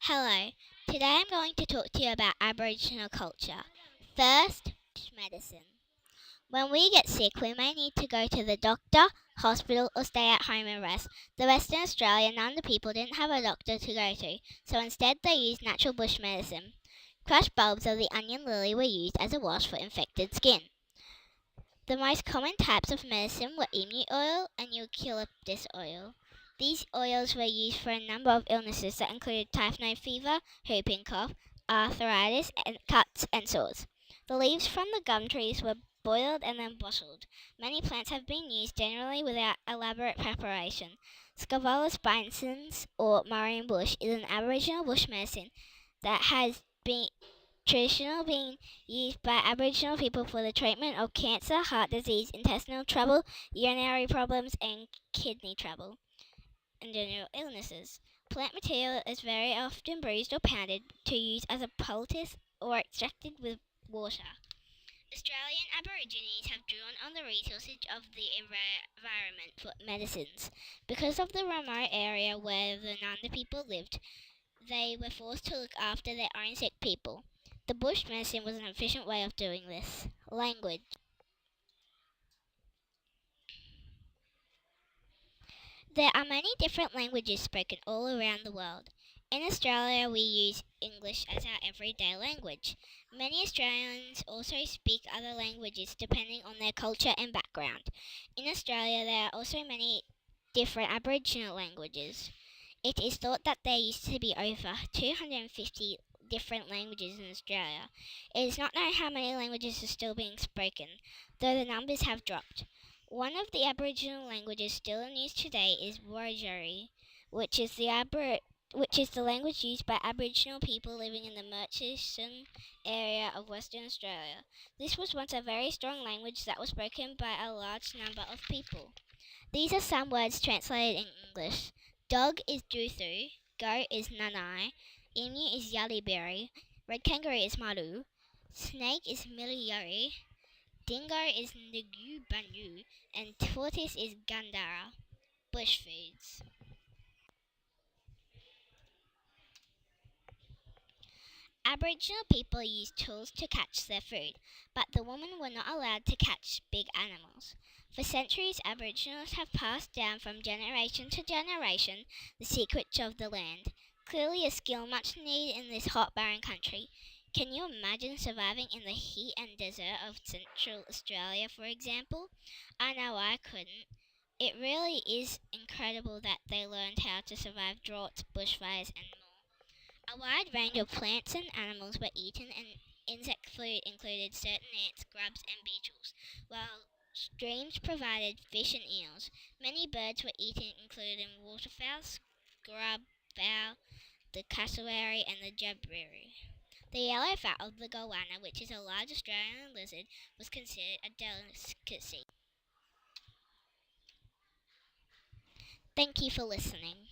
Hello, today I'm going to talk to you about Aboriginal culture. First, medicine. When we get sick, we may need to go to the doctor, hospital, or stay at home and rest. The Western Australia, none of the people didn't have a doctor to go to, so instead they used natural bush medicine. Crushed bulbs of the onion lily were used as a wash for infected skin. The most common types of medicine were emu oil and eucalyptus oil. These oils were used for a number of illnesses that included typhoid fever, whooping cough, arthritis, and cuts and sores. The leaves from the gum trees were boiled and then bottled. Many plants have been used generally without elaborate preparation. Scavolus binescens, or Marian bush, is an Aboriginal bush medicine that has been traditional being used by Aboriginal people for the treatment of cancer, heart disease, intestinal trouble, urinary problems, and kidney trouble, and general illnesses. Plant material is very often bruised or pounded to use as a poultice or extracted with water. Australian Aborigines have drawn on the resources of the environment for medicines. Because of the remote area where the Nanda people lived, they were forced to look after their own sick people. The bush medicine was an efficient way of doing this. Language. There are many different languages spoken all around the world. In Australia, we use English as our everyday language. Many Australians also speak other languages depending on their culture and background. In Australia, there are also many different Aboriginal languages. It is thought that there used to be over 250 different languages in Australia. It is not known how many languages are still being spoken, though the numbers have dropped. One of the Aboriginal languages still in use today is Wiradjuri, which is the language used by Aboriginal people living in the Murchison area of Western Australia. This was once a very strong language that was spoken by a large number of people. These are some words translated in English. Dog is Duthu, goat is Nanai, emu is Yaliberi, red kangaroo is Maru, snake is Miliori, dingo is Nugu Banyu, and tortoise is Gandara. Bush foods. Aboriginal people used tools to catch their food, but the women were not allowed to catch big animals. For centuries, Aboriginals have passed down from generation to generation the secrets of the land. Clearly a skill much needed in this hot, barren country. Can you imagine surviving in the heat and desert of Central Australia, for example? I know I couldn't. It really is incredible that they learned how to survive droughts, bushfires, and more. A wide range of plants and animals were eaten, and insect food included certain ants, grubs, and beetles, while streams provided fish and eels. Many birds were eaten, including waterfowl, scrub fowl, the cassowary, and the jabiru. The yellow fat of the goanna, which is a large Australian lizard, was considered a delicacy. Thank you for listening.